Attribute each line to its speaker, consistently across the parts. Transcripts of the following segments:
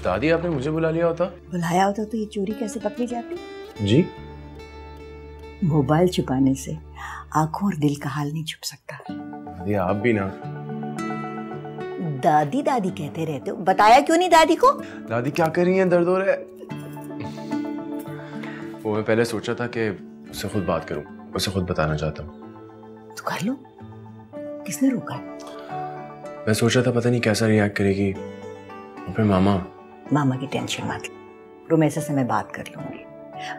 Speaker 1: दादी आपने मुझे बुला लिया होता?
Speaker 2: बुलाया होता तो ये चोरी कैसे पकड़ी जाती?
Speaker 1: जी?
Speaker 2: मोबाइल छुपाने से आंखों और दिल का हाल नहीं छुप सकता।
Speaker 1: दादी आप भी ना।
Speaker 2: दादी दादी कहते रहते हो, बताया क्यों नहीं दादी को?
Speaker 1: दादी क्या कर रही हैं? दर्द हो रहा है। वो मैं पहले सोचा था कि उससे खुद बात करूं, उसे खुद बताना चाहता हूँ।
Speaker 2: तो कर लो, किसने रोका?
Speaker 1: मैं सोचा था पता नहीं कैसा रिएक्ट करेगी। और फिर मामा
Speaker 2: की टेंशन मत लो, रुमैसा से मैं बात कर लूंगी।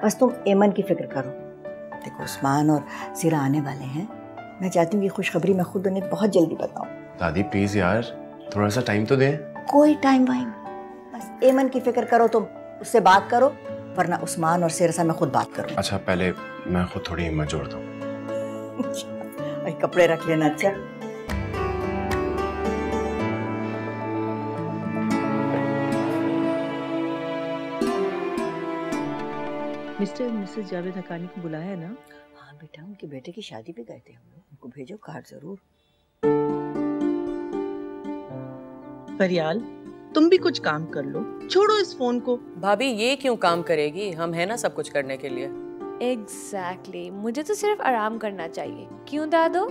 Speaker 2: बस तुम एमन की फिक्र करो। देखो उस्मान और सिरा आने वाले हैं, मैं चाहती हूँ कि खुशखबरी मैं खुद उन्हें बहुत जल्दी बताऊं।
Speaker 1: दादी प्लीज यार, थोड़ा सा टाइम तो दें।
Speaker 2: कोई टाइम वाइम, बस एमन की फिक्र करो, तुम उससे बात करो, वरना उस्मान और सिरा से मैं खुद बात करूँ।
Speaker 1: अच्छा पहले मैं खुद थोड़ी हिम्मत जोड़ता हूँ।
Speaker 2: कपड़े रख लेना। अच्छा
Speaker 3: मिस्टर और मिसेस जावेद हकानी को बुलाया है ना?
Speaker 2: हाँ बेटा, उनके बेटे की शादी पे गए थे हम लोग, उनको भेजो कार्ड जरूर।
Speaker 3: फरियाल, तुम भी कुछ काम कर लो, छोड़ो इस फोन को।
Speaker 4: भाभी ये क्यों काम करेगी, हम है ना सब कुछ करने के लिए।
Speaker 5: एग्जैक्टली, मुझे तो सिर्फ आराम करना चाहिए, क्यों दादो?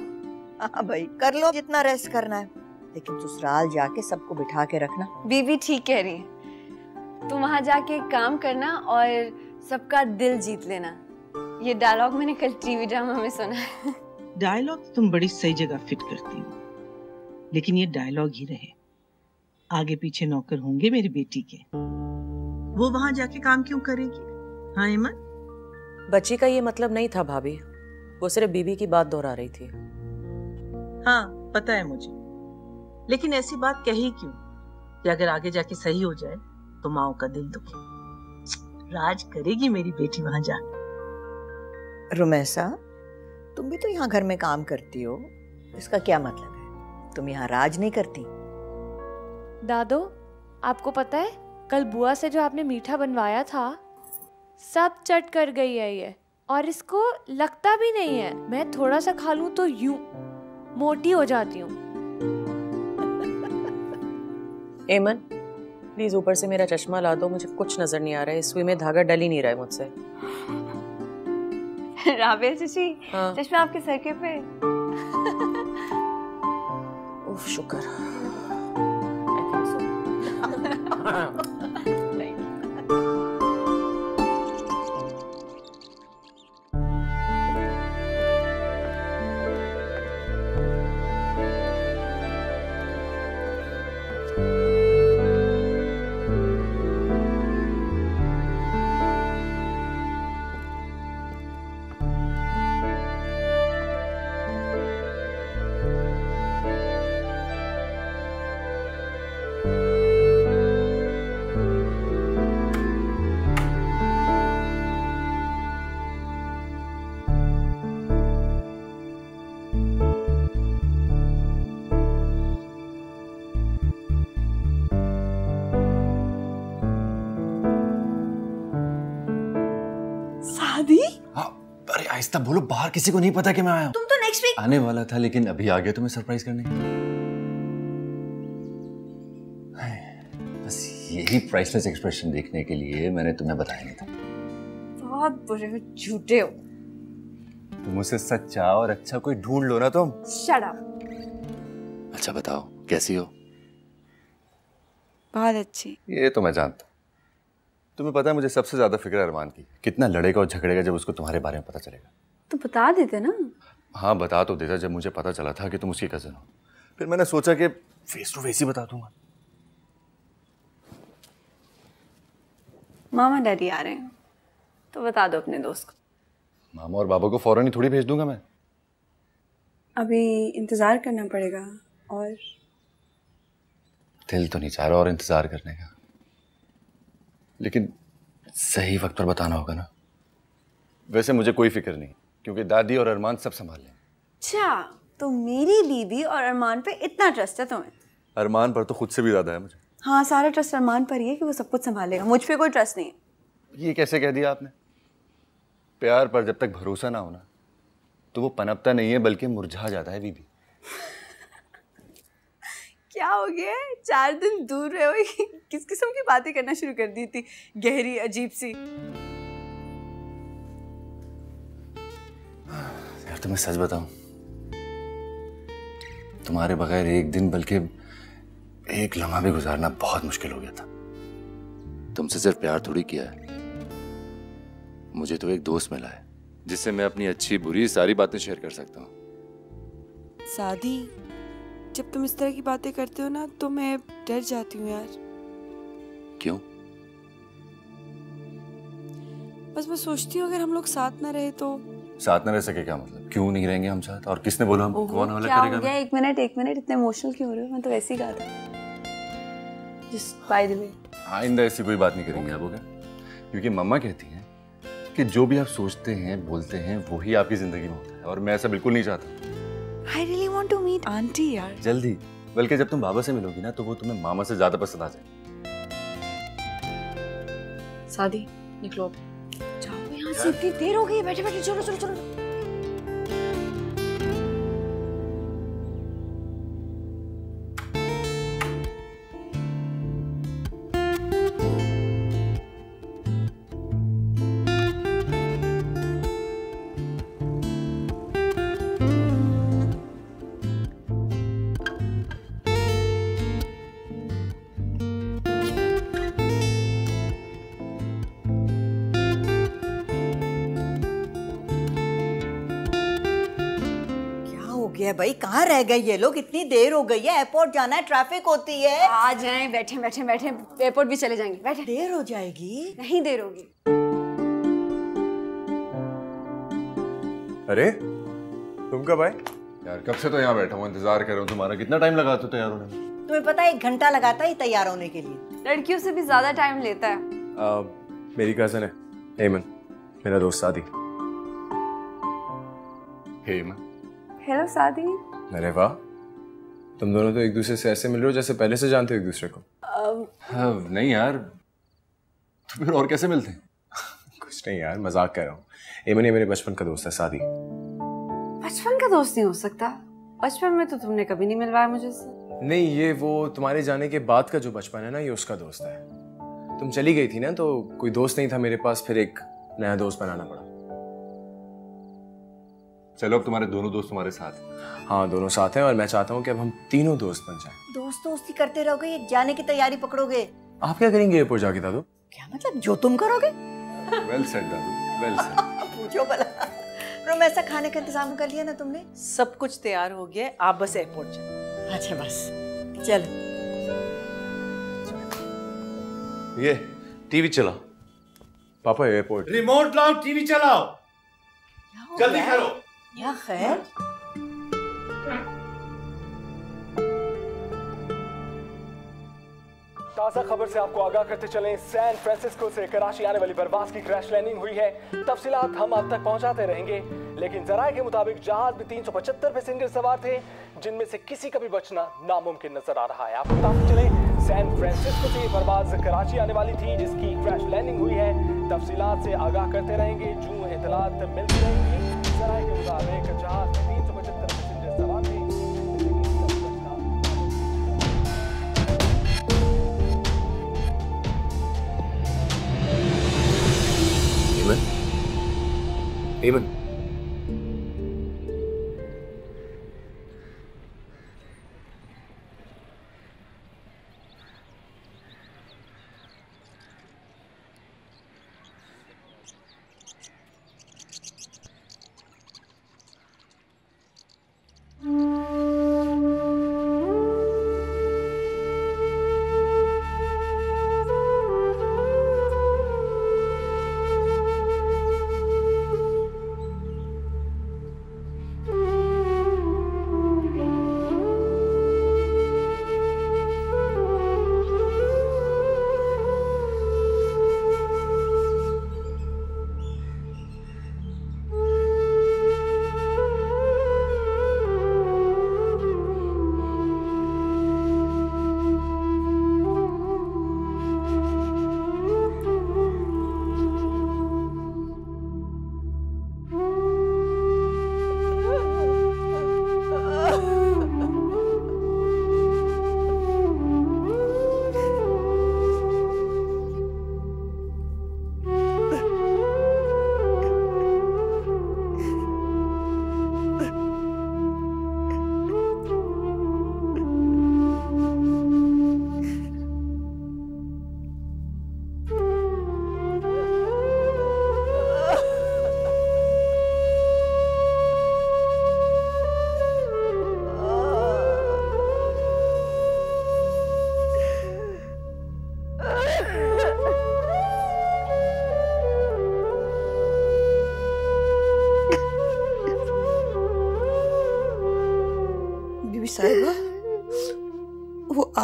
Speaker 2: हाँ भाई कर लो जितना रेस्ट करना है, लेकिन ससुराल जाके सबको बिठा के रखना।
Speaker 5: बीबी ठीक कह रही है, तुम वहाँ जाके काम करना और सबका दिल जीत लेना। ये डायलॉग मैंने कल टीवी ड्रामा में सुना है।
Speaker 3: डायलॉग तुम बड़ी सही जगह फिट करती हो, लेकिन ये डायलॉग ही रहे, आगे पीछे नौकर होंगे मेरी बेटी के। वो वहां जाके काम क्यों करेगी? हाँ एमन?
Speaker 4: बच्ची का ये मतलब नहीं था भाभी, वो सिर्फ बीबी की बात दोहरा रही थी।
Speaker 3: हाँ पता है मुझे, लेकिन ऐसी बात कही क्यों कि अगर आगे जाके सही हो जाए तो माओ का दिल दुखे। राज करेगी मेरी बेटी वहां जाके।
Speaker 2: रुमैसा, तुम भी तो यहाँ घर में काम करती हो, इसका क्या मतलब है? तुम यहाँ राज नहीं करती?
Speaker 5: दादो, आपको पता है कल बुआ से जो आपने मीठा बनवाया था, सब चट कर गई है ये, और इसको लगता भी नहीं है। मैं थोड़ा सा खा लूं तो यूं मोटी हो जाती हूँ।
Speaker 4: एमन प्लीज ऊपर से मेरा चश्मा ला दो, मुझे कुछ नजर नहीं आ रहा है, इस सुई में धागा डल ही नहीं रहा है मुझसे।
Speaker 5: राबिया चाची,
Speaker 4: हाँ।
Speaker 5: चश्मा आपके सर के पे।
Speaker 4: उफ शुक्र।
Speaker 6: आहिस्ता बोलो, बाहर किसी को नहीं पता कि मैं आया हूँ।
Speaker 2: तुम तो नेक्स्ट वीक
Speaker 6: आने वाला था, लेकिन अभी आ गया तुम्हें सरप्राइज करने। बस यही प्राइसलेस एक्सप्रेशन देखने के लिए मैंने तुम्हें बताया नहीं था।
Speaker 5: बहुत बुरे हो, झूठे हो।
Speaker 6: तुम मुझसे सच्चा और अच्छा कोई ढूंढ लो ना तुम।
Speaker 5: Shut up.
Speaker 6: अच्छा बताओ कैसी हो?
Speaker 5: बहुत अच्छी।
Speaker 6: ये तो मैं जानता हूँ। तुम्हें पता है मुझे सबसे ज्यादा फिक्र अरमान की, कितना लड़ेगा और झगड़ेगा जब उसको तुम्हारे बारे में पता चलेगा।
Speaker 5: तो बता देते ना।
Speaker 6: हाँ बता तो देता जब मुझे पता चला था कि तुम उसकी कजन हो। फिर मैंने सोचा कि फेस टू फेस ही बता दूंगा।
Speaker 5: मामा डैडी आ रहे हैं तो बता दो अपने दोस्त को।
Speaker 6: मामा और बाबा को फौरन ही थोड़ी भेज दूंगा मैं।
Speaker 5: अभी इंतजार करना पड़ेगा। और
Speaker 6: दिल तो नहीं चाह रहा और इंतजार करने का, लेकिन सही वक्त पर बताना होगा ना। वैसे मुझे कोई फिक्र नहीं, क्योंकि दादी और अरमान सब संभाल लें।
Speaker 5: अच्छा, तो मेरी बीबी और अरमान पे इतना ट्रस्ट है तुम्हें?
Speaker 6: अरमान पर तो खुद से भी ज्यादा है मुझे।
Speaker 5: हाँ, सारा ट्रस्ट अरमान पर ही है कि वो सब कुछ संभालेगा, मुझ पे कोई ट्रस्ट नहीं है।
Speaker 6: ये कैसे कह दिया आपने? प्यार पर जब तक भरोसा ना होना तो वो पनपता नहीं है बल्कि मुरझा जाता है बीबी।
Speaker 7: क्या हो गया? 4 दिन दूर रहे हो, किस किस्म की बातें करना शुरू कर दी थी, गहरी अजीब सी।
Speaker 6: यार तुम्हें सच बताऊं, तुम्हारे बगैर एक दिन बल्कि एक लम्हा भी गुजारना बहुत मुश्किल हो गया था। तुमसे सिर्फ प्यार थोड़ी किया है, मुझे तो एक दोस्त मिला है जिससे मैं अपनी अच्छी बुरी सारी बातें शेयर कर सकता हूँ।
Speaker 7: सादी, जब तुम इस तरह की बातें करते हो ना तो मैं डर जाती हूँ यार।
Speaker 6: क्यों?
Speaker 7: बस मैं सोचती हूँ अगर हम लोग साथ ना रहे तो।
Speaker 6: साथ न रह सके क्या मतलब? क्यों नहीं रहेंगे हम साथ? और किसने बोला हम? कौन हमें
Speaker 7: क्या
Speaker 6: करेगा?
Speaker 7: हो गया? एक मिनट इतने इमोशनल क्यों हो रहे हो? मैं तो वैसे ही कहा था, जस्ट बाय द वे।
Speaker 6: आइंदा ऐसी कोई बात नहीं करेंगे आप, ओके? क्योंकि मम्मा कहती हैं कि जो भी आप सोचते हैं बोलते हैं वही आपकी जिंदगी में होता है, और मैं ऐसा बिल्कुल नहीं चाहता।
Speaker 7: I really want to meet aunty यार।
Speaker 6: जल्दी, बल्कि जब तुम बाबा से मिलोगी ना तो वो तुम्हें मामा से ज्यादा पसंद आ जाए।
Speaker 4: शादी निकलो।
Speaker 2: जाओ यहाँ से, इतनी देर हो गई, बैठे बैठे चलो चलो चलो। गया भाई, कहाँ रह गए ये लोग? इतनी देर हो गई है, एयरपोर्ट जाना है, ट्रैफिक होती है।
Speaker 7: आ जाएं, बैठे बैठे बैठे, एयरपोर्ट भी चले जाएंगे। बैठे।
Speaker 2: देर हो जाएगी।
Speaker 7: नहीं देर होगी।
Speaker 1: अरे तुम कब आए?
Speaker 6: यार कब से तो यहाँ बैठा हूँ, इंतजार कर रहा हूँ तुम्हारा। कितना टाइम लगा तो तैयार होने में?
Speaker 2: तुम्हें पता है 1 घंटा लगाता है तैयार होने के लिए।
Speaker 7: लड़कियों से भी ज्यादा टाइम लेता है।
Speaker 1: मेरी कजन है हेमन, मेरा दोस्त सादी।
Speaker 6: हेमन?
Speaker 7: हेलो सादी।
Speaker 1: अरे वाह, तुम दोनों तो एक दूसरे से ऐसे मिल रहे हो जैसे पहले से जानते हो एक दूसरे को।
Speaker 6: नहीं यार, तो फिर और कैसे मिलते हैं?
Speaker 1: कुछ नहीं यार, मजाक कर रहा हूँ। हेमन ये मेरे बचपन का दोस्त है, सादी।
Speaker 7: बचपन का दोस्त नहीं हो सकता, बचपन में तो तुमने कभी नहीं मिलवाया मुझे उससे।
Speaker 1: नहीं, ये वो तुम्हारे जाने के बाद का जो बचपन है ना, ये उसका दोस्त है। तुम चली गई थी ना तो कोई दोस्त नहीं था मेरे पास, फिर एक नया दोस्त बनाना पड़ा।
Speaker 6: चलो अब तुम्हारे दोनों दोस्त तुम्हारे साथ हैं।
Speaker 1: हाँ, दोनों साथ हैं, और मैं चाहता हूँ कि अब हम तीनों दोस्त बन जाएं।
Speaker 2: दोस्त दोस्ती करते रहोगे या जाने की तैयारी पकड़ोगे?
Speaker 1: आप क्या करेंगे एयरपोर्ट जाके दादू?
Speaker 2: क्या मतलब, जो तुम करोगे?
Speaker 6: वेल सेड दादू, वेल सेड।
Speaker 2: पूछो भला। रोम, ऐसा खाने का इंतजाम कर लिया ना तुमने?
Speaker 3: सब कुछ तैयार हो गया, आप बस एयरपोर्ट जाओ।
Speaker 2: अच्छा बस, चलो।
Speaker 1: ये टीवी चला। पापा एयरपोर्ट।
Speaker 8: रिमोट लाओ, टीवी चलाओ, जल्दी करो।
Speaker 2: या खैर?
Speaker 9: ताज़ा खबर से आपको आगाह करते चलें, सैन फ्रांसिस्को से कराची आने वाली परवाज़ की क्रैश लैंडिंग हुई है। तफसीलात हम आप तक पहुंचाते रहेंगे, लेकिन जराये के मुताबिक जहाज में 375 पैसेंजर सवार थे, जिनमें से किसी का भी बचना नामुमकिन नजर आ रहा है। आपको बताते चलें, सैन फ्रांसिस्को से ये परवाज़ कराची आने वाली थी, जिसकी क्रैश लैंडिंग हुई है। तफसीलात से आगाह करते रहेंगे, जो इतलात मिलती रहेंगी। जराये के मुताबिक जहाज में 375 पैसेंजर सवार थे।
Speaker 1: हेमन,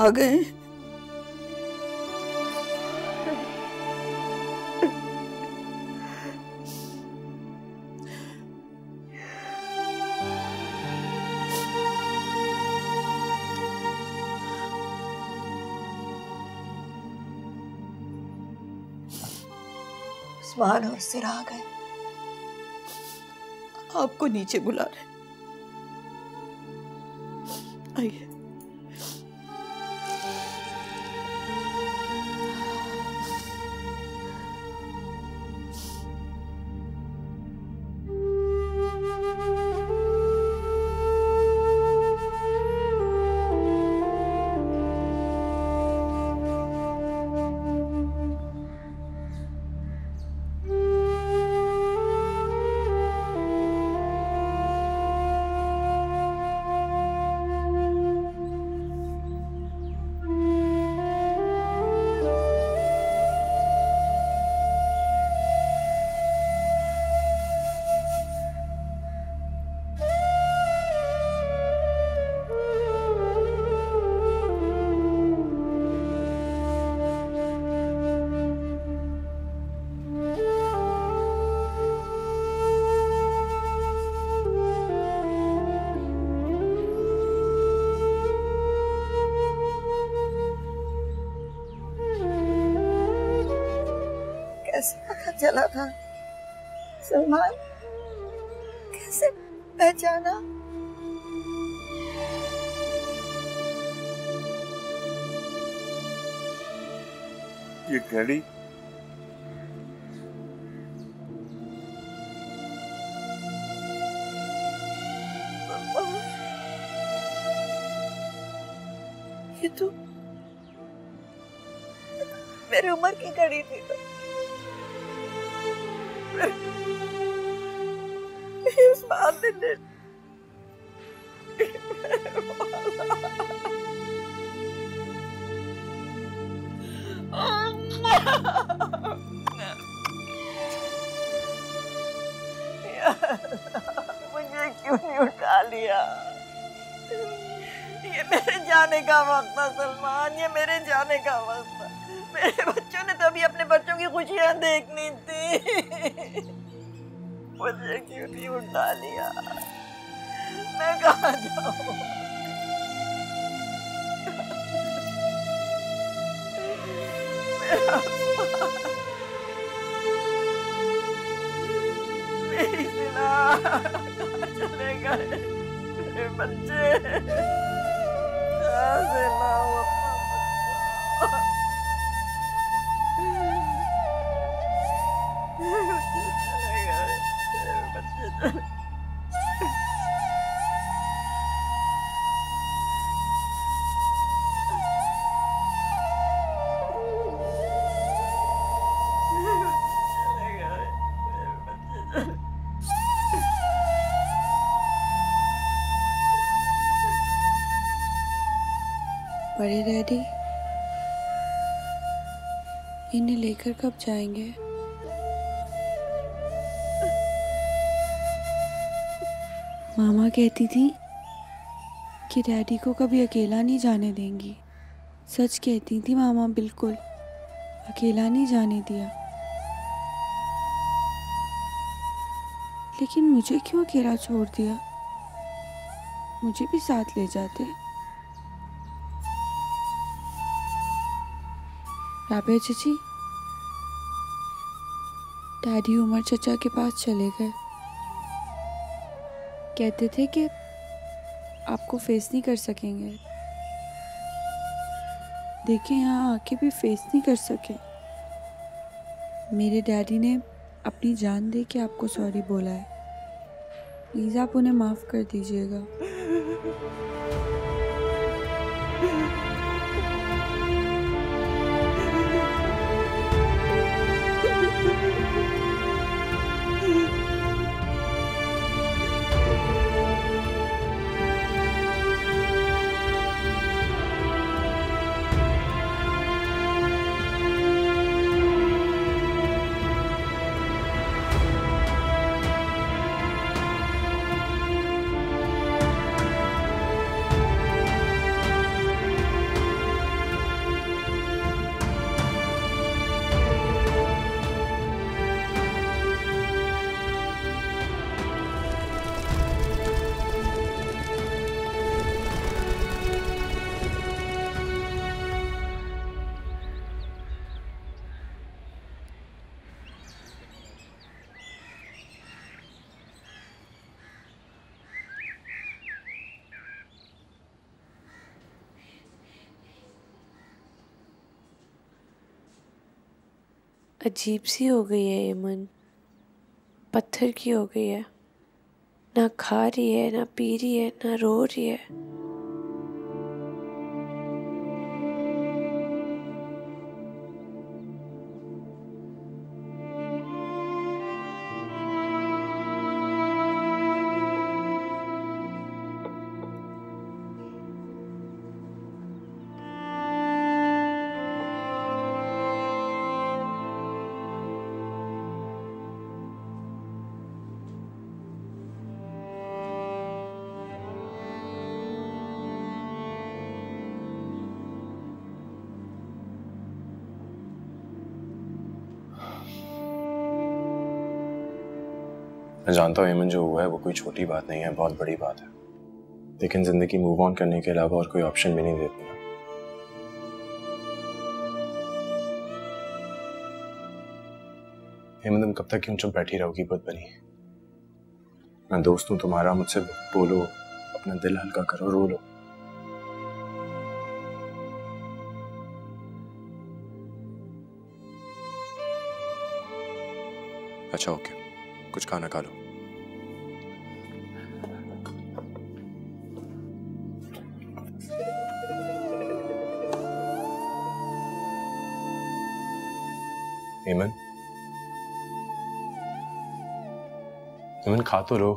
Speaker 2: आ गए। उस्मान और सिरा आ गए, आपको नीचे बुला रहे। आइए। कैसे पता चला था सलमान? कैसे पहचाना?
Speaker 8: ये घड़ी
Speaker 2: ये तो मेरी उम्र की घड़ी थी। इस बात ने मुझे क्यों नहीं उठा लिया? ये मेरे जाने का वक्त था सलमान, ये मेरे जाने का वक्त था। मेरे बच्चों ने तो अभी अपने बच्चों की खुशियां देखनी थी। मुझे क्यों नहीं उठा लिया? मैं कहाँ जाऊँ? मेरी सिला कहाँ चले गए? मेरे बच्चे कहाँ से लाऊं अपना बच्चा? चले गए मेरे बच्चे।
Speaker 10: बड़े डैडी इन्हें लेकर कब जाएंगे? मामा कहती थी कि डैडी को कभी अकेला नहीं जाने देंगी। सच कहती थी मामा, बिल्कुल अकेला नहीं जाने दिया। लेकिन मुझे क्यों अकेला छोड़ दिया? मुझे भी साथ ले जाते। राबिया चाची, डैडी उमर चाचा के पास चले गए। कहते थे कि आपको फेस नहीं कर सकेंगे। देखिए यहाँ आके भी फेस नहीं कर सके। मेरे डैडी ने अपनी जान दे के आपको सॉरी बोला है। प्लीज़ आप उन्हें माफ़ कर दीजिएगा।
Speaker 5: अजीब सी हो गई है ये मन, पत्थर की हो गई है। ना खा रही है, ना पी रही है, ना रो रही है।
Speaker 1: मैं जानता हूँ हेमन, जो हुआ है वो कोई छोटी बात नहीं है, बहुत बड़ी बात है। लेकिन जिंदगी मूव ऑन करने के अलावा और कोई ऑप्शन भी नहीं देती ना। हेमन, तुम कब तक क्यों चुप बैठी रहोगी बुत बनी? मैं दोस्त हूँ तुम्हारा, मुझसे बोलो, अपना दिल हल्का करो, रो लो। अच्छा ओके, कुछ खाना खा लो। हेमन, हेमन खा तो लो।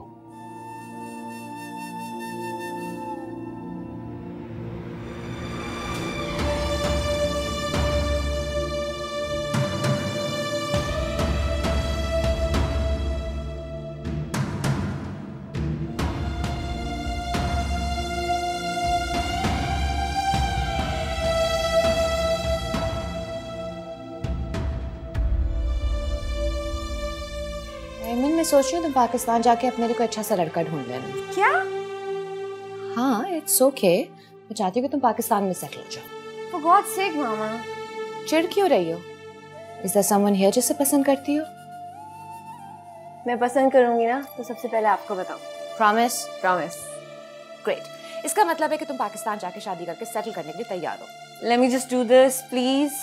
Speaker 4: मैं सोच रही हूँ तुम पाकिस्तान जाके अपने लिए कोई अच्छा सा लड़का ढूंढ लेना।
Speaker 7: क्या?
Speaker 4: हाँ, इट्स ओके। मैं चाहती हूँ कि तुम पाकिस्तान में सेटल हो जाओ।
Speaker 7: For God's sake, मामा।
Speaker 4: चिढ़ क्यों रही हो? Is there someone here जिसे पसंद करती हो?
Speaker 7: मैं पसंद करूंगी ना तो सबसे पहले आपको बताऊं।
Speaker 4: Promise?
Speaker 7: Promise।
Speaker 4: Great। इसका मतलब है कि तुम पाकिस्तान जाके शादी करके सेटल करने के लिए तैयार हो।
Speaker 7: Let me just do this, please।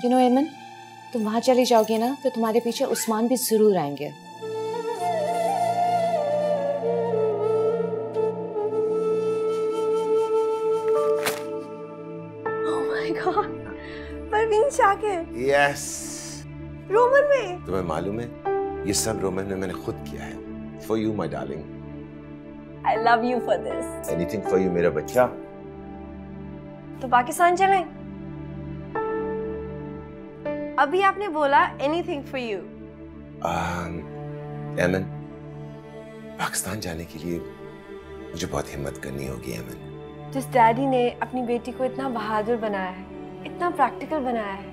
Speaker 4: You know, एमन, तुम वहां चली जाओगी ना तो तुम्हारे पीछे उस्मान भी जरूर आएंगे।
Speaker 7: परवीन शाकिर।
Speaker 11: यस।
Speaker 7: रोमन में।
Speaker 11: तुम्हें मालूम है, ये सब रोमन में मैंने खुद किया है। For you, my darling।
Speaker 7: I love you for this।
Speaker 11: Anything for you, मेरा बच्चा।
Speaker 7: तो पाकिस्तान चलें? अभी आपने बोला anything for you।
Speaker 11: एमन, पाकिस्तान जाने के लिए मुझे बहुत हिम्मत करनी होगी एमन।
Speaker 7: जिस डैडी ने अपनी बेटी को इतना बहादुर बनाया है, इतना प्रैक्टिकल बनाया है,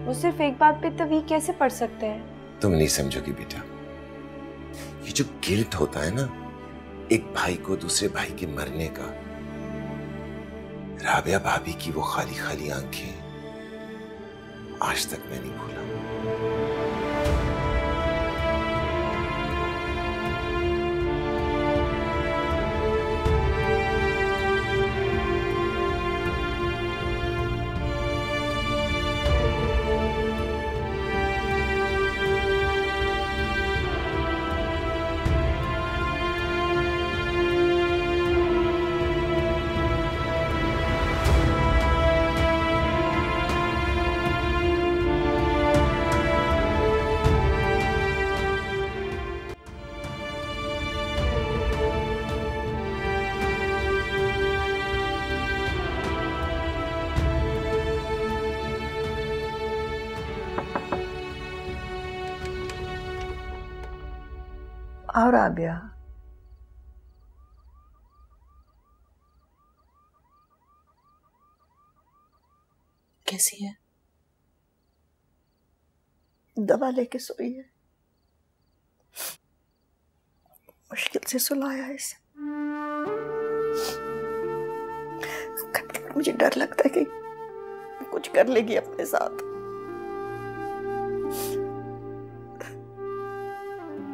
Speaker 7: वो सिर्फ एक बात पे तभी कैसे पढ़ सकते हैं?
Speaker 11: तुम नहीं समझोगी बेटा, ये जो गिल्ट होता है ना एक भाई को दूसरे भाई के मरने का, राबिया भाभी की वो खाली खाली आंखें आज तक मैं नहीं भूला।
Speaker 2: और राबिया,
Speaker 4: कैसी है?
Speaker 2: दवा लेके सोई है, मुश्किल से सुलाया है इसे। कभी मुझे डर लगता है कि कुछ कर लेगी अपने साथ।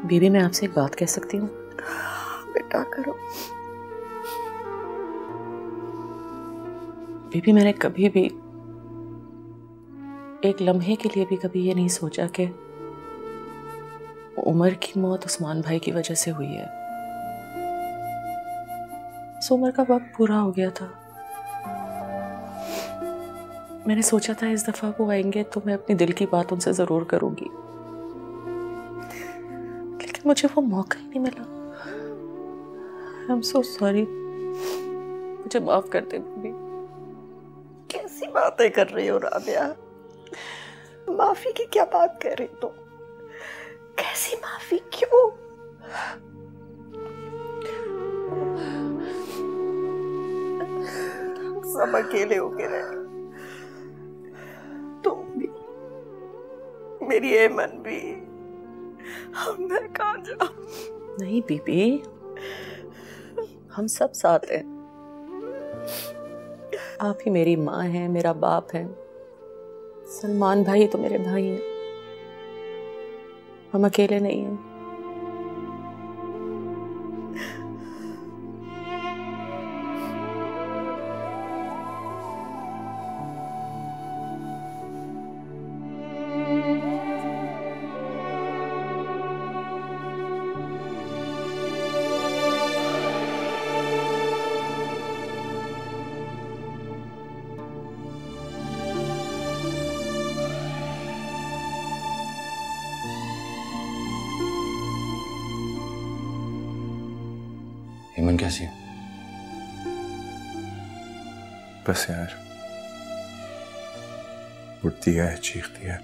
Speaker 4: बीबी, मैं आपसे एक बात कह सकती हूँ?
Speaker 2: बेटा करो।
Speaker 4: बीबी, मैंने कभी भी एक लम्हे के लिए भी कभी ये नहीं सोचा कि उमर की मौत उस्मान भाई की वजह से हुई है। इस उमर का वक्त पूरा हो गया था। मैंने सोचा था इस दफा वो आएंगे तो मैं अपनी दिल की बात उनसे जरूर करूंगी, लेकिन मुझे वो मौका ही नहीं मिला। आई एम सो सॉरी, मुझे माफ कर दे बेबी।
Speaker 2: कैसी बातें कर रही हो राबिया? माफी की क्या बात कर रही तुम? कैसी माफी? क्यों? सब अकेले होके रहे, तुम भी, मेरी ऐमन भी। हम मैं कहाँ जाऊं?
Speaker 4: नहीं बीबी, हम सब साथ हैं। आप ही मेरी माँ हैं, मेरा बाप है। सलमान भाई तो मेरे भाई हैं। हम अकेले नहीं हैं।
Speaker 6: हेमन कैसी है?
Speaker 1: बस यार, उठती है, चीखती है,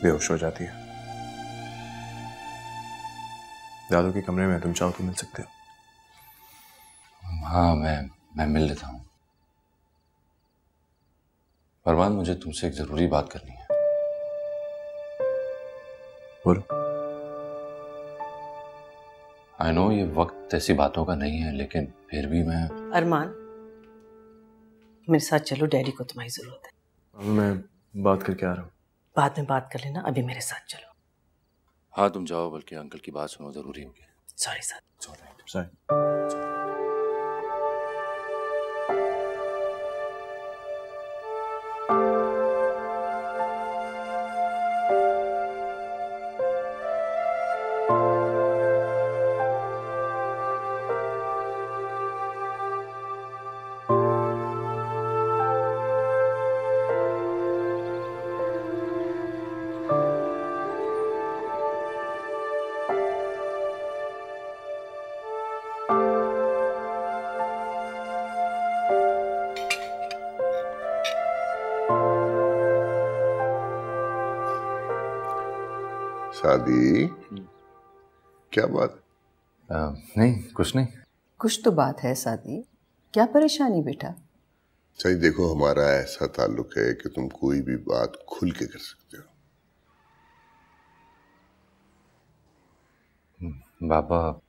Speaker 1: बेहोश हो जाती है। दादू के कमरे में तुम चाहो तो मिल सकते हो।
Speaker 6: हाँ, मैं मिल लेता हूँ। फरमान, मुझे तुमसे एक जरूरी बात करनी है।
Speaker 1: बोलो।
Speaker 6: आई नो ये वक्त ऐसी बातों का नहीं है, लेकिन फिर भी मैं।
Speaker 3: अरमान, मेरे साथ चलो, डैडी को तुम्हारी जरूरत है।
Speaker 1: मैं बात करके आ रहा हूँ।
Speaker 3: बाद में बात कर लेना, अभी मेरे साथ चलो।
Speaker 6: हाँ तुम जाओ, बल्कि अंकल की बात सुनो, जरूरी होगी।
Speaker 3: Sorry sir.
Speaker 1: सॉरी।
Speaker 11: शादी? क्या बात?
Speaker 6: नहीं, कुछ नहीं।
Speaker 12: कुछ तो बात है शादी। क्या परेशानी बेटा?
Speaker 11: सही देखो, हमारा ऐसा ताल्लुक है कि तुम कोई भी बात खुल के कर सकते हो।
Speaker 6: बाबा,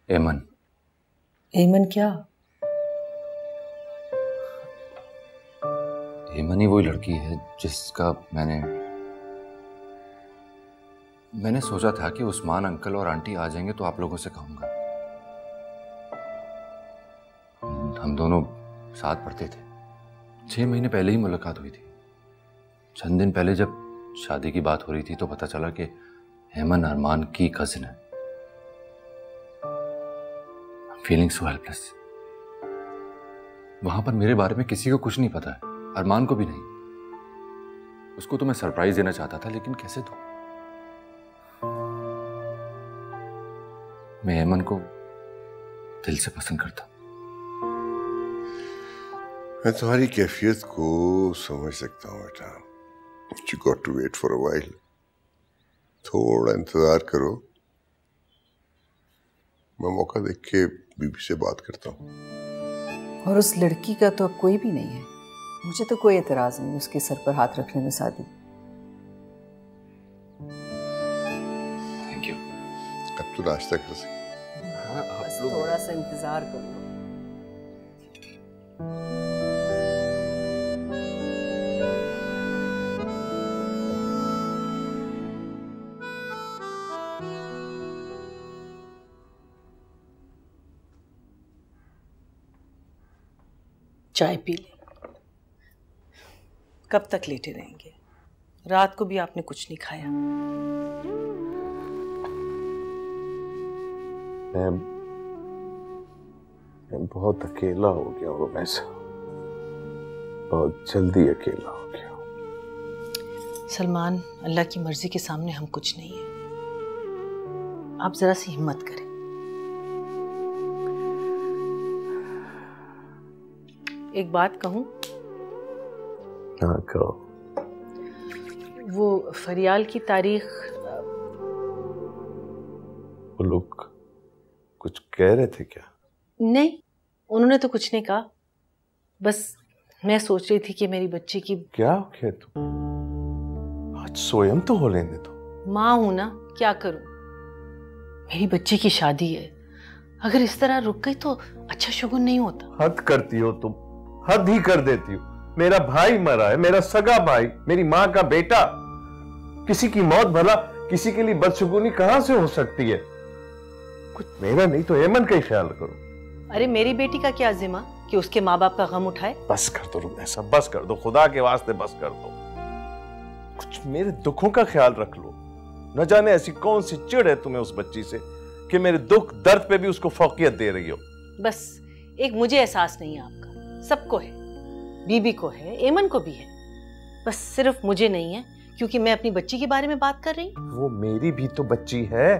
Speaker 6: ऐमन।
Speaker 12: ऐमन क्या?
Speaker 6: ऐमन ही वही लड़की है जिसका मैंने सोचा था कि उस्मान अंकल और आंटी आ जाएंगे तो आप लोगों से कहूंगा। हम दोनों साथ पढ़ते थे। 6 महीने पहले ही मुलाकात हुई थी। चंद दिन पहले जब शादी की बात हो रही थी तो पता चला कि ऐमन अरमान की कजिन है। Feeling so helpless. वहां पर मेरे बारे में किसी को कुछ नहीं पता है, अरमान को भी नहीं। उसको तो मैं सरप्राइज देना चाहता था, लेकिन कैसे दूं? मैं ऐमन को दिल से पसंद करता।
Speaker 11: मैं तुम्हारी कैफियत को समझ सकता हूँ बेटा। You got to wait for a while. थोड़ा इंतजार करो। मैं मौका देख के बीबी से बात करता हूँ।
Speaker 12: और उस लड़की का तो अब कोई भी नहीं है। मुझे तो कोई एतराज नहीं उसके सर पर हाथ रखने में शादी।
Speaker 6: Thank you.
Speaker 11: अब तो नाश्ता कर सकते।
Speaker 12: बस थोड़ा सा इंतजार करो।
Speaker 3: चाय पी ले। कब तक लेटे रहेंगे? रात को भी आपने कुछ नहीं खाया।
Speaker 11: मैं बहुत अकेला हो गया हूँ वैसा, बहुत जल्दी अकेला हो गया हूँ।
Speaker 3: सलमान, अल्लाह की मर्जी के सामने हम कुछ नहीं है। आप जरा सी हिम्मत करें। एक बात कहूं?
Speaker 11: हाँ कहो।
Speaker 3: वो फरियाल की तारीख,
Speaker 11: वो लोग कुछ कह रहे थे क्या?
Speaker 3: नहीं, उन्होंने तो कुछ नहीं कहा। बस मैं सोच रही थी कि मेरी बच्ची की।
Speaker 11: क्या हो गया तुम? आज स्वयं तो हो लेने दो।
Speaker 3: माँ हूं ना, क्या करूं? मेरी बच्ची की शादी है, अगर इस तरह रुक गई तो अच्छा शुगुन नहीं होता।
Speaker 11: हद करती हो तुम, हद ही कर देती हो। मेरा भाई मरा है, मेरा सगा भाई, मेरी माँ का बेटा। किसी की मौत भला किसी के लिए बदशगुनी कहां से हो सकती है? कुछ मेरा नहीं तो एमन का ही ख्याल करो।
Speaker 3: अरे मेरी बेटी का क्या जिम्मा कि उसके माँ बाप का गम उठाए?
Speaker 11: बस कर दो रुमैसा, बस कर दो, खुदा के वास्ते बस कर दो। कुछ मेरे दुखों का ख्याल रख लो। न जाने ऐसी कौन सी चिढ़ है तुम्हें उस बच्ची से कि मेरे दुख दर्द पे भी उसको फौकियत दे रही हो।
Speaker 3: बस एक मुझे एहसास नहीं है आपका, सबको है, बीबी को है, एमन को भी है, बस सिर्फ मुझे नहीं है क्योंकि मैं अपनी बच्ची के बारे में बात कर रही हूँ।
Speaker 11: वो मेरी भी तो बच्ची है,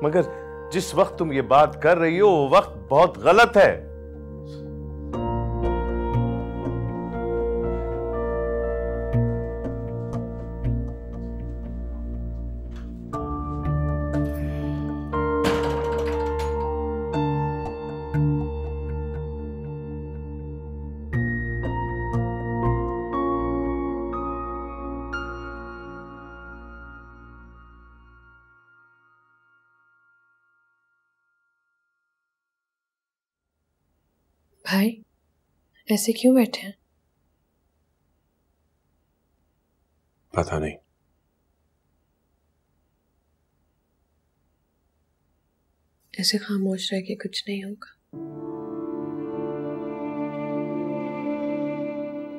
Speaker 11: मगर जिस वक्त तुम ये बात कर रही हो वो वक्त बहुत गलत है।
Speaker 7: भाई, ऐसे क्यों बैठे हैं?
Speaker 1: पता नहीं।
Speaker 7: ऐसे खामोश रह के कुछ नहीं होगा।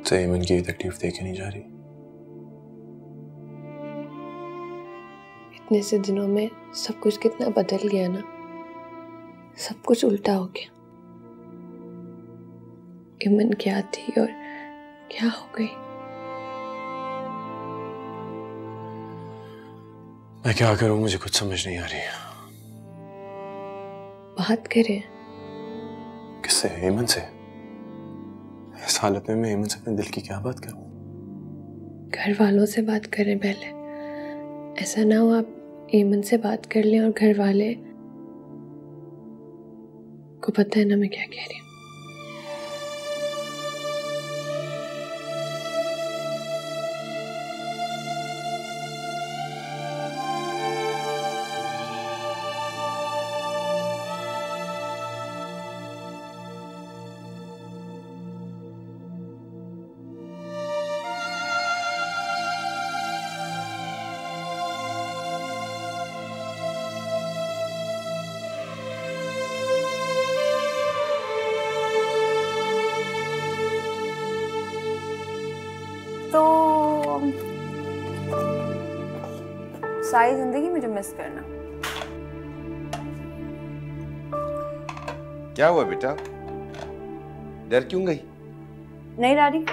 Speaker 1: तो एमन की तकलीफ देखे नहीं जा रही।
Speaker 7: इतने से दिनों में सब कुछ कितना बदल गया ना, सब कुछ उल्टा हो गया। एमन क्या थी और क्या हो गई।
Speaker 1: मैं क्या करूं, मुझे कुछ समझ नहीं आ रही।
Speaker 7: बात करें।
Speaker 1: किससे? एमन से? इस हालत में मैं एमन से अपने दिल की क्या बात करूं?
Speaker 7: घर वालों से बात करें पहले। ऐसा ना हो आप एमन से बात कर लें और घर वाले को पता है ना मैं क्या कह रही हूँ।
Speaker 13: सारी जिंदगी मुझे मिस करना।
Speaker 6: क्या हुआ बेटा, डर क्यों गई?
Speaker 13: नहीं डैडी।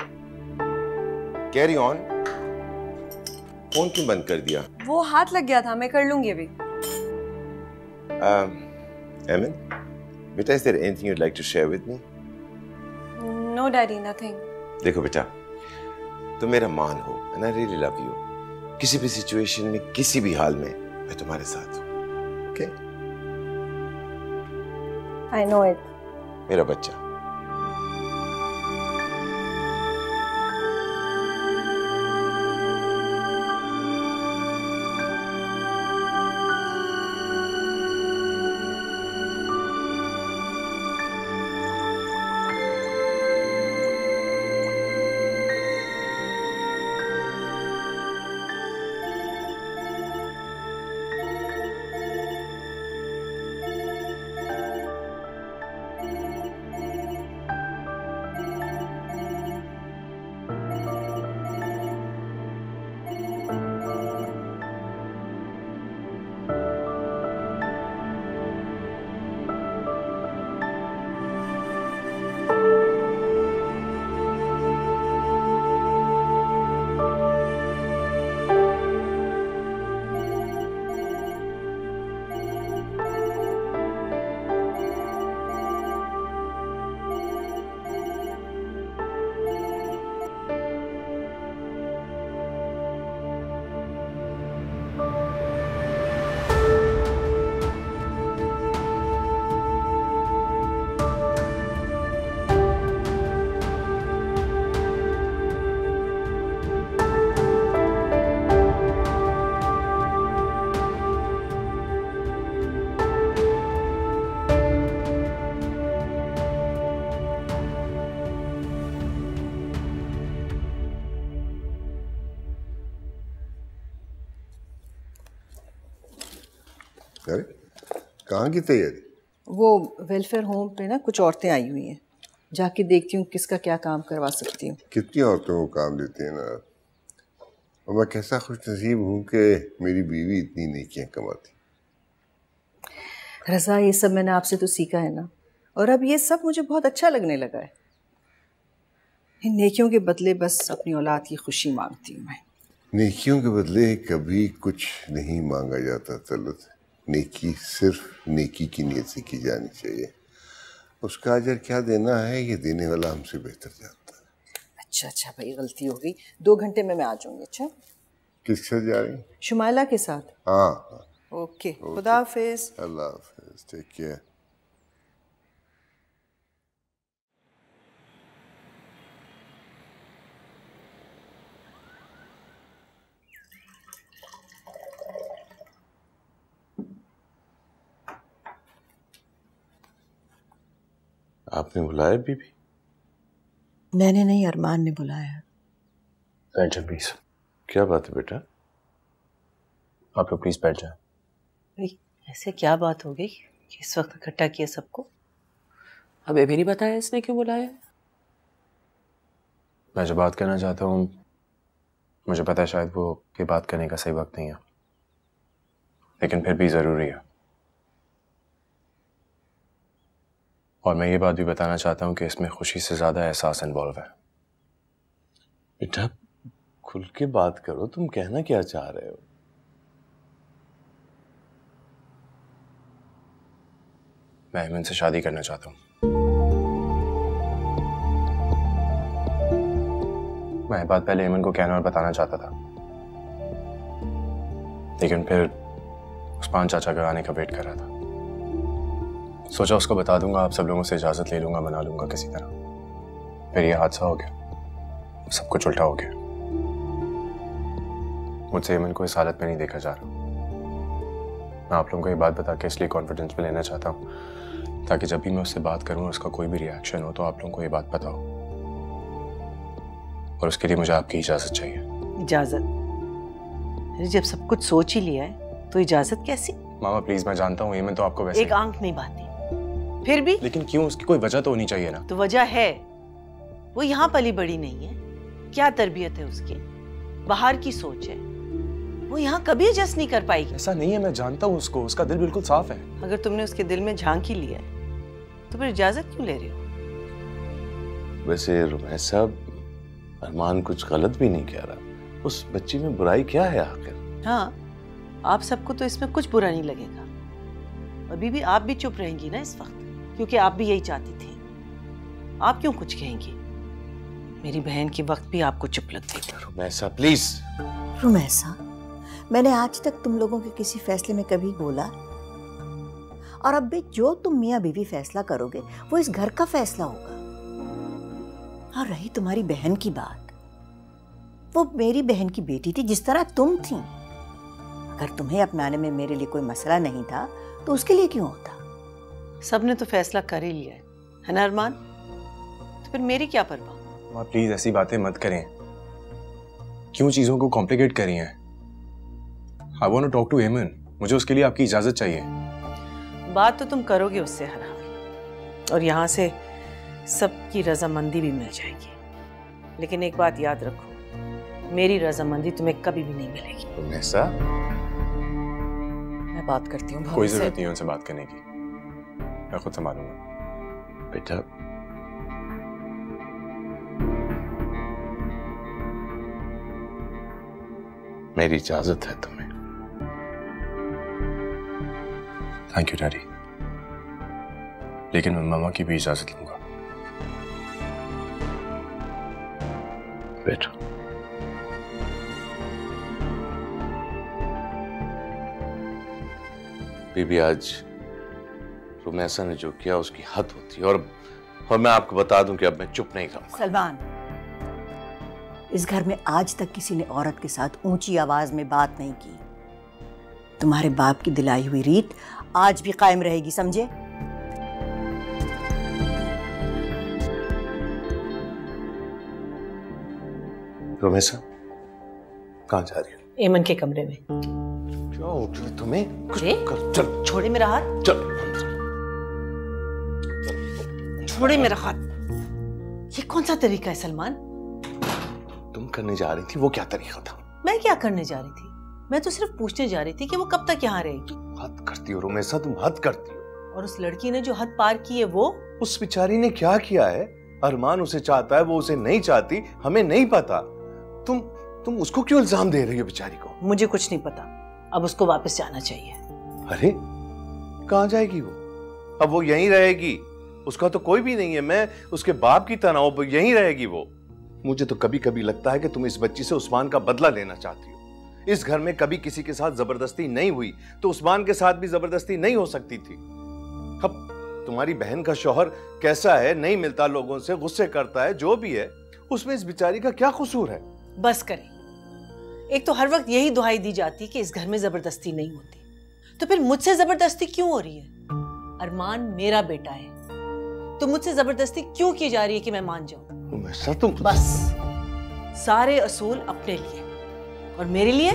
Speaker 6: Carry on. फोन क्यों बंद कर दिया?
Speaker 13: वो हाथ लग गया था, मैं कर लूंगी अभी।
Speaker 6: एमन, बेटा, is there anything you'd like to share with me?
Speaker 13: No daddy, nothing.
Speaker 6: देखो बेटा, तुम मेरा मान हो and I really love you. किसी भी सिचुएशन में, किसी भी हाल में मैं तुम्हारे साथ हूँ। ओके?
Speaker 13: I know it.
Speaker 6: मेरा बच्चा।
Speaker 14: अरे कहाँ की तैयारी?
Speaker 12: वो वेलफेयर होम पे ना कुछ औरतें आई हुई हैं, जाके देखती हूँ किसका क्या काम करवा सकती हूँ।
Speaker 14: कितनी औरतों को काम देती है ना, और मैं कैसा खुश नसीब हूँ कि मेरी बीवी इतनी नेकियां कमाती।
Speaker 12: रज़ा, ये सब मैंने आपसे तो सीखा है ना, और अब ये सब मुझे बहुत अच्छा लगने लगा है। इन नेकियों के बदले बस अपनी औलाद की खुशी मांगती हूँ मैं।
Speaker 14: नेकियों के बदले कभी कुछ नहीं मांगा जाता तलत। नेकी सिर्फ नेकी की नीयत से की जानी चाहिए। उसका अजर क्या देना है ये देने वाला हमसे बेहतर जानता है।
Speaker 12: अच्छा भाई, गलती हो गई। 2 घंटे में मैं आ जाऊंगी। अच्छा,
Speaker 14: किसके साथ जा रही?
Speaker 12: शुमाइला के साथ।
Speaker 14: हाँ।
Speaker 12: ओके, खुदा हाफिज।
Speaker 14: अल्लाह हाफिज, टेक केयर।
Speaker 11: आपने बुलाया बीबी?
Speaker 12: मैंने नहीं, अरमान ने बुलाया।
Speaker 1: बैठ जाओ प्लीज।
Speaker 11: क्या बात है बेटा?
Speaker 1: आप लोग प्लीज बैठ जाए।
Speaker 15: भाई ऐसे क्या बात हो गई कि इस वक्त इकट्ठा किया सबको? हमें भी नहीं बताया इसने क्यों बुलाया।
Speaker 1: मैं जो बात करना चाहता हूँ, मुझे पता है शायद वो ये बात करने का सही वक्त नहीं है, लेकिन फिर भी जरूरी है। और मैं ये बात भी बताना चाहता हूँ कि इसमें खुशी से ज्यादा एहसास इन्वॉल्व है।
Speaker 11: बेटा खुल के बात करो, तुम कहना क्या चाह रहे हो?
Speaker 1: मैं अहमद से शादी करना चाहता हूँ। मैं ये बात पहले अमन को कहना और बताना चाहता था, लेकिन फिर उस्मान चाचा का आने का वेट कर रहा था। सोचा उसको बता दूंगा, आप सब लोगों से इजाजत ले लूंगा, मना लूंगा किसी तरह। फिर ये हादसा हो गया, सब कुछ उल्टा हो गया। मुझसे अमन को इस हालत में नहीं देखा जा रहा। मैं आप लोगों को ये बात बता के इसलिए कॉन्फिडेंस में लेना चाहता हूँ ताकि जब भी मैं उससे बात करूँ, उसका कोई भी रिएक्शन हो तो आप लोगों को ये बात पता हो, और उसके लिए मुझे आपकी इजाजत चाहिए।
Speaker 15: इजाजत? अरे जब सब कुछ सोच ही लिया है तो इजाजत कैसी?
Speaker 1: मामा प्लीज, मैं जानता हूँ अमन तो आपको वैसे
Speaker 15: एक आंख नहीं बाती, फिर भी।
Speaker 1: लेकिन क्यों? उसकी कोई वजह तो होनी चाहिए ना।
Speaker 15: तो वजह है, वो यहाँ पली बड़ी नहीं है। क्या तरबियत है उसकी, बाहर की सोच है, वो यहाँ कभी एडजस्ट नहीं कर पाएगी।
Speaker 1: ऐसा नहीं है, मैं जानता हूँ उसको, उसका दिल बिल्कुल साफ है।
Speaker 15: अगर तुमने उसके दिल में झांक ही लिया है तो फिर इजाजत क्यों ले रहे हो?
Speaker 11: वैसे रुमैस साहब, अरमान कुछ गलत भी नहीं कह रहा। उस बच्ची में बुराई क्या है आखिर?
Speaker 15: हाँ, आप सबको तो इसमें कुछ बुरा नहीं लगेगा। और बीबी आप भी चुप रहेंगी ना इस वक्त, क्योंकि आप भी यही चाहती थी। आप क्यों कुछ कहेंगी? मेरी बहन के वक्त भी आपको चुप लगती थी।
Speaker 11: रुमैसा प्लीज।
Speaker 16: रुमैसा, मैंने आज तक तुम लोगों के किसी फैसले में कभी बोला? और अब भी जो तुम मियाँ बीवी फैसला करोगे वो इस घर का फैसला होगा। और रही तुम्हारी बहन की बात, वो मेरी बहन की बेटी थी जिस तरह तुम थी। अगर तुम्हें अपनाने में मेरे लिए कोई मसला नहीं था तो उसके लिए क्यों होता?
Speaker 15: सबने तो फैसला कर ही लिया है ना अरमान, तो फिर मेरी क्या परवाह?
Speaker 1: आप प्लीज ऐसी बातें मत करें। क्यों चीजों को कॉम्प्लिकेट कर रही हैं? I want to talk to अमन, मुझे उसके लिए आपकी इजाजत चाहिए।
Speaker 15: बात तो तुम करोगे उससे हर हाल, और यहाँ से सबकी रजामंदी भी मिल जाएगी। लेकिन एक बात याद रखो, मेरी रजामंदी तुम्हें कभी भी नहीं मिलेगी।
Speaker 1: ऐसा?
Speaker 15: मैं बात करती हूँ।
Speaker 1: कोई जरूरत नहीं है उनसे बात करने की, मैं खुद संभालूंगा।
Speaker 11: बेटा मेरी इजाजत है तुम्हें।
Speaker 1: थैंक यू डैडी, लेकिन मैं मामा की भी इजाजत लूंगा।
Speaker 11: बेटा बीबी, आज रुमैसा ने जो किया उसकी हद होती है, और मैं आपको बता दूं कि अब मैं चुप नहीं रहूंगा।
Speaker 16: सलमान, इस घर में आज तक किसी ने औरत के साथ ऊंची आवाज में बात नहीं की। तुम्हारे बाप की दिलाई हुई रीत आज भी कायम रहेगी, समझे?
Speaker 11: रुमैसा कहाँ जा रही हो?
Speaker 15: एमन के कमरे में।
Speaker 11: क्या हो गया तुम्हें? कुछ
Speaker 15: कर,
Speaker 11: चल
Speaker 15: छोड़े मेरा हाथ,
Speaker 11: चल
Speaker 15: छोड़े मेरा हाथ। ये कौन सा तरीका है सलमान?
Speaker 11: तुम करने जा रही थी वो क्या तरीका था?
Speaker 15: मैं क्या करने जा रही थी? मैं तो सिर्फ पूछने जा रही थी कि वो कब तक यहाँ रहेगी।
Speaker 11: हद करती हो रुमेसा, तुम हद करती हो।
Speaker 15: और उस लड़की ने जो हद पार की है वो?
Speaker 11: उस बेचारी ने क्या किया है? अरमान उसे चाहता है, वो उसे नहीं चाहती, हमें नहीं पता। तुम उसको क्यों इल्जाम दे रही हो बेचारी को?
Speaker 15: मुझे कुछ नहीं पता, अब उसको वापस जाना चाहिए।
Speaker 11: अरे कहाँ जाएगी वो? अब वो यहीं रहेगी, उसका तो कोई भी नहीं है। मैं उसके बाप की तरह हूं, यहीं रहेगी वो। मुझे तो कभी कभी लगता है कि तुम इस बच्ची से उस्मान का बदला लेना चाहती हो। इस घर में कभी किसी के साथ जबरदस्ती नहीं हुई तो उस्मान के साथ भी जबरदस्ती नहीं हो सकती थी। अब तुम्हारी बहन का शौहर कैसा है, नहीं मिलता लोगों से, गुस्से करता है, जो भी है, उसमें इस बेचारी का क्या कसूर है?
Speaker 15: बस करें। एक तो हर वक्त यही दुहाई दी जाती कि इस घर में जबरदस्ती नहीं होती, तो फिर मुझसे जबरदस्ती क्यों हो रही है? अरमान मेरा बेटा है, तो मुझसे जबरदस्ती क्यों की जा रही है कि मैं मान जाऊं?
Speaker 11: तुम
Speaker 15: बस सारे असूल अपने लिए और मेरे लिए?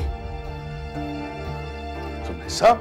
Speaker 11: तुम ऐसा